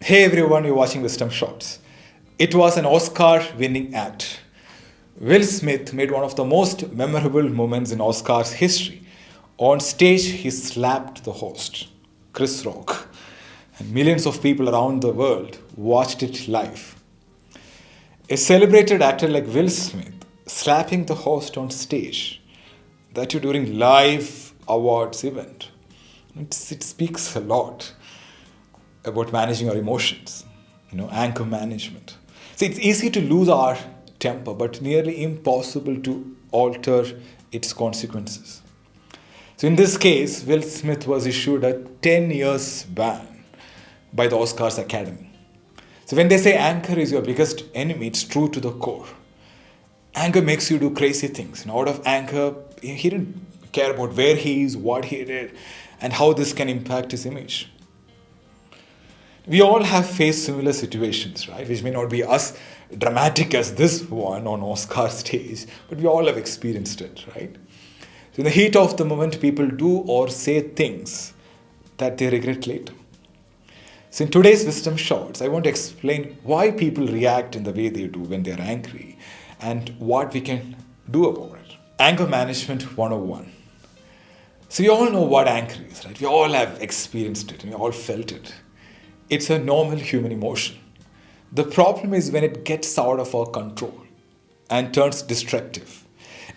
Hey everyone, you're watching WisdomShots. It was an Oscar-winning act. Will Smith made one of the most memorable moments in Oscars history. On stage, he slapped the host, Chris Rock, and millions of people around the world watched it live. A celebrated actor like Will Smith slapping the host on stage, that you during live awards event, it speaks a lot about managing our emotions, anchor management. See, it's easy to lose our temper, but nearly impossible to alter its consequences. So in this case, Will Smith was issued a 10 years ban by the Oscars Academy. So when they say anger is your biggest enemy, it's true to the core. Anger makes you do crazy things. And out of anger, he didn't care about where he is, what he did, and how this can impact his image. We all have faced similar situations, right? Which may not be as dramatic as this one on Oscar stage, but we all have experienced it, right? So in the heat of the moment, people do or say things that they regret later. So in today's Wisdom Shots, I want to explain why people react in the way they do when they're angry and what we can do about it. Anger Management 101. So we all know what anger is, right? We all have experienced it and we all felt it. It's a normal human emotion. The problem is when it gets out of our control and turns destructive.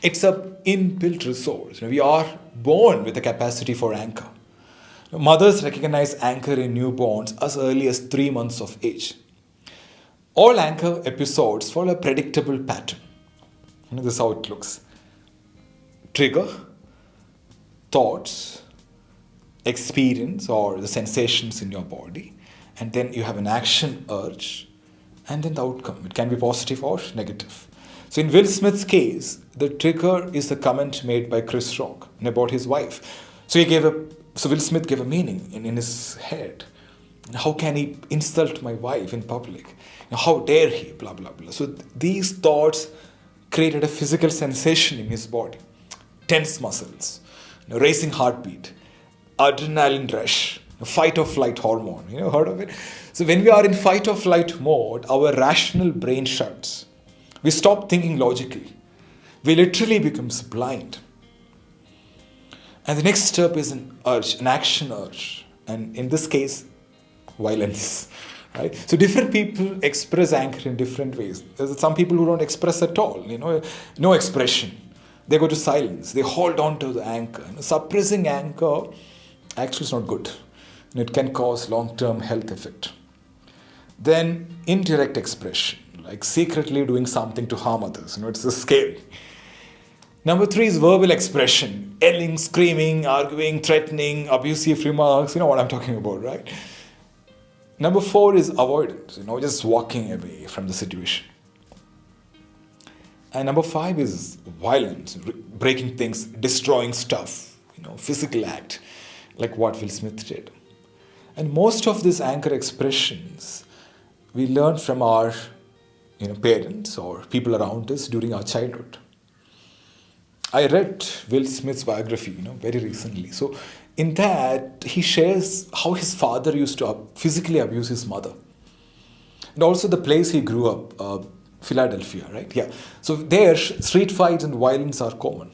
It's an inbuilt resource. We are born with a capacity for anger. Mothers recognize anger in newborns as early as 3 months of age. All anger episodes follow a predictable pattern. This is how it looks. Trigger, thoughts, experience or the sensations in your body, and then you have an action urge, and then the outcome. It can be positive or negative. So in Will Smith's case, the trigger is the comment made by Chris Rock about his wife. So Will Smith gave a meaning in his head. How can he insult my wife in public? How dare he? Blah, blah, blah. So these thoughts created a physical sensation in his body. Tense muscles, racing heartbeat, adrenaline rush, fight or flight hormone. Heard of it? So when we are in fight or flight mode, our rational brain shuts. We stop thinking logically. We literally becomes blind. And the next step is an action urge. And in this case, violence. Right? So different people express anger in different ways. There's some people who don't express at all. No expression. They go to silence. They hold on to the anger. Suppressing anger actually is not good. It can cause long-term health effect. Then indirect expression, like secretly doing something to harm others. It's just scary. Number 3 is verbal expression, yelling, screaming, arguing, threatening, abusive remarks. You know what I'm talking about, right? Number 4 is avoidance, just walking away from the situation. And number 5 is violence, breaking things, destroying stuff, physical act, like what Will Smith did. And most of these anger expressions we learn from our parents or people around us during our childhood. I read Will Smith's biography, very recently. So in that, he shares how his father used to physically abuse his mother. And also the place he grew up, Philadelphia, right? Yeah. So there, street fights and violence are common.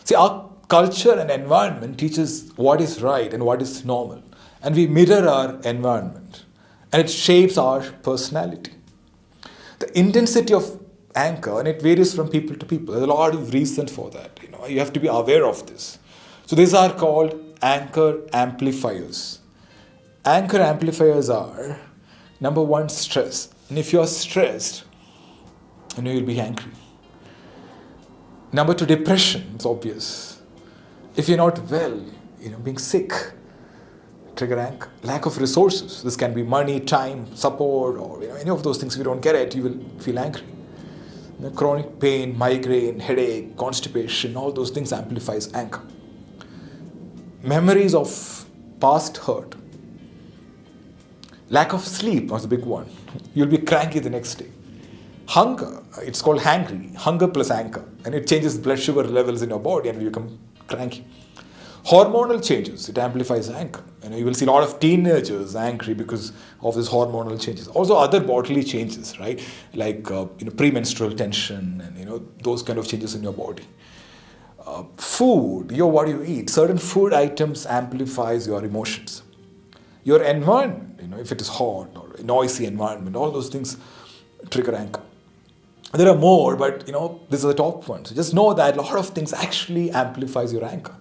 See, our culture and environment teaches what is right and what is normal. And we mirror our environment. And it shapes our personality. The intensity of anger, and it varies from people to people. There's a lot of reason for that. You have to be aware of this. So these are called anger amplifiers. Anger amplifiers are, number 1, stress. And if you are stressed, you'll be angry. Number 2, depression. It's obvious. If you're not well, being sick, trigger anger. Lack of resources. This can be money, time, support, or any of those things. If you don't get it, you will feel angry. Chronic pain, migraine, headache, constipation, all those things amplifies anger. Memories of past hurt. Lack of sleep was a big one. You'll be cranky the next day. Hunger, it's called hangry. Hunger plus anger. And it changes blood sugar levels in your body and you become cranky. Hormonal changes, it amplifies anger. You will see a lot of teenagers angry because of these hormonal changes. Also other bodily changes, right? Like premenstrual tension and those kind of changes in your body. Food, what you eat, certain food items amplifies your emotions. Your environment, if it is hot or a noisy environment, all those things trigger anger. There are more, but these are the top ones. Just know that a lot of things actually amplifies your anger.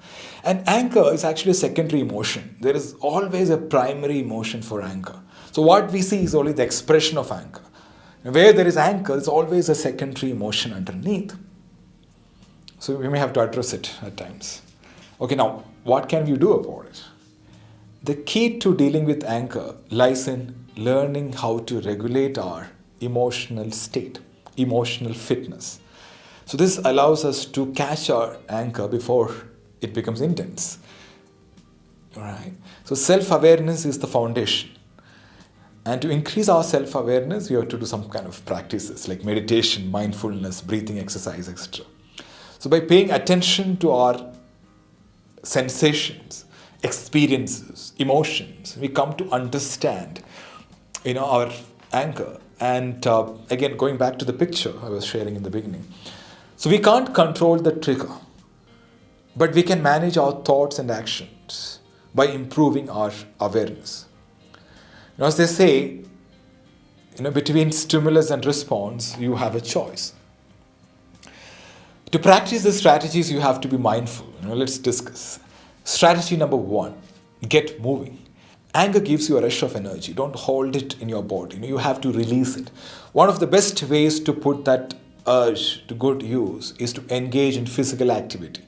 And anger is actually a secondary emotion. There is always a primary emotion for anger. So what we see is only the expression of anger. Where there is anger, there's always a secondary emotion underneath. So we may have to address it at times. Okay, now, what can we do about it? The key to dealing with anger lies in learning how to regulate our emotional state, emotional fitness. So this allows us to catch our anger before it becomes intense. All right. So self-awareness is the foundation. And to increase our self-awareness, we have to do some kind of practices like meditation, mindfulness, breathing exercise, etc. So by paying attention to our sensations, experiences, emotions, we come to understand, our anger. And again, going back to the picture I was sharing in the beginning. So we can't control the trigger, but we can manage our thoughts and actions by improving our awareness. As they say, between stimulus and response, you have a choice. To practice the strategies, you have to be mindful. Let's discuss. Strategy number 1, get moving. Anger gives you a rush of energy. Don't hold it in your body. You have to release it. One of the best ways to put that urge to good use is to engage in physical activity.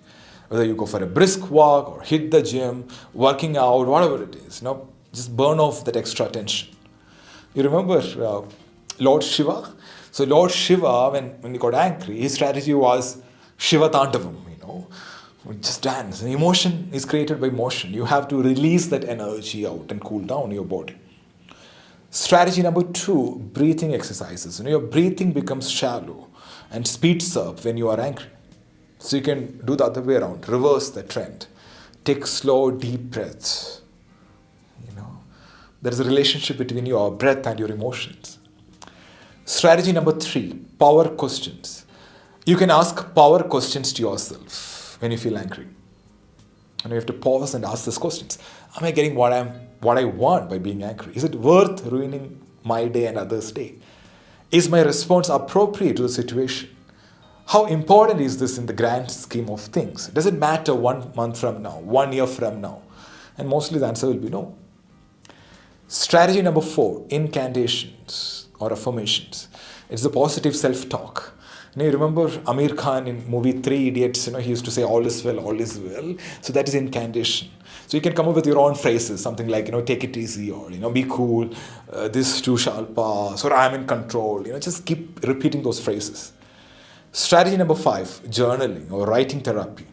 Whether you go for a brisk walk or hit the gym, working out, whatever it is, just burn off that extra tension. You remember Lord Shiva? So Lord Shiva, when he got angry, his strategy was Shiva Tandavam, just dance. And emotion is created by motion. You have to release that energy out and cool down your body. Strategy number 2, breathing exercises. Your breathing becomes shallow and speeds up when you are angry. So you can do the other way around, reverse the trend. Take slow, deep breaths. There is a relationship between your breath and your emotions. Strategy number 3, power questions. You can ask power questions to yourself when you feel angry. And you have to pause and ask these questions. Am I getting what I want by being angry? Is it worth ruining my day and others' day? Is my response appropriate to the situation? How important is this in the grand scheme of things? Does it matter 1 month from now, 1 year from now? And mostly the answer will be no. Strategy number 4, incantations or affirmations. It's the positive self-talk. You remember Amir Khan in movie 3 Idiots, he used to say all is well, all is well. So that is incantation. So you can come up with your own phrases, something like, take it easy, or, be cool, this too shall pass, or I'm in control. Just keep repeating those phrases. Strategy number 5, journaling or writing therapy.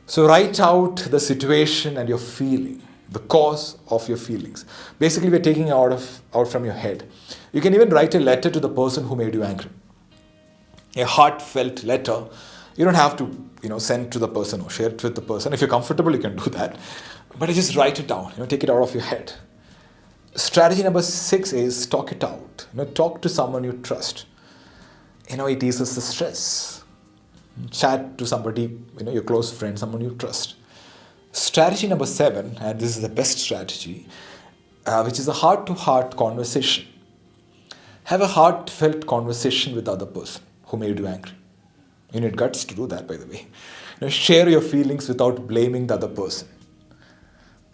So write out the situation and your feeling, the cause of your feelings. Basically, we're taking it out from your head. You can even write a letter to the person who made you angry. A heartfelt letter. You don't have to, send to the person or share it with the person. If you're comfortable, you can do that. But just write it down. Take it out of your head. Strategy number 6 is talk it out. Talk to someone you trust. It eases the stress. Chat to somebody, your close friend, someone you trust. Strategy number 7, and this is the best strategy, which is a heart-to-heart conversation. Have a heartfelt conversation with the other person who made you angry. You need guts to do that, by the way. Share your feelings without blaming the other person.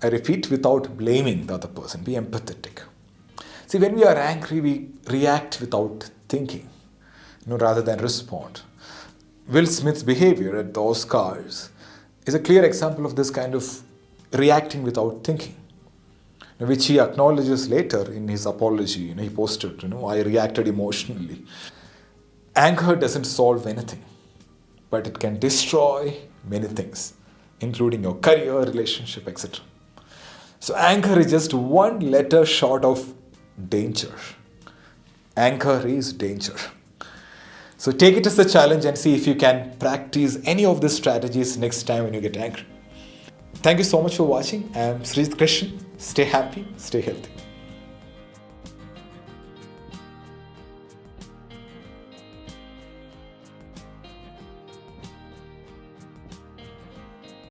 I repeat, without blaming the other person. Be empathetic. See, when we are angry, we react without thinking, rather than respond. Will Smith's behavior at the Oscars is a clear example of this kind of reacting without thinking, which he acknowledges later in his apology. He posted, I reacted emotionally. Anger doesn't solve anything, but it can destroy many things, including your career, relationship, etc. So anger is just one letter short of danger. Anger is danger. So take it as a challenge and see if you can practice any of these strategies next time when you get angry. Thank you so much for watching. I'm Sreejith Krishnan. Stay happy, stay healthy.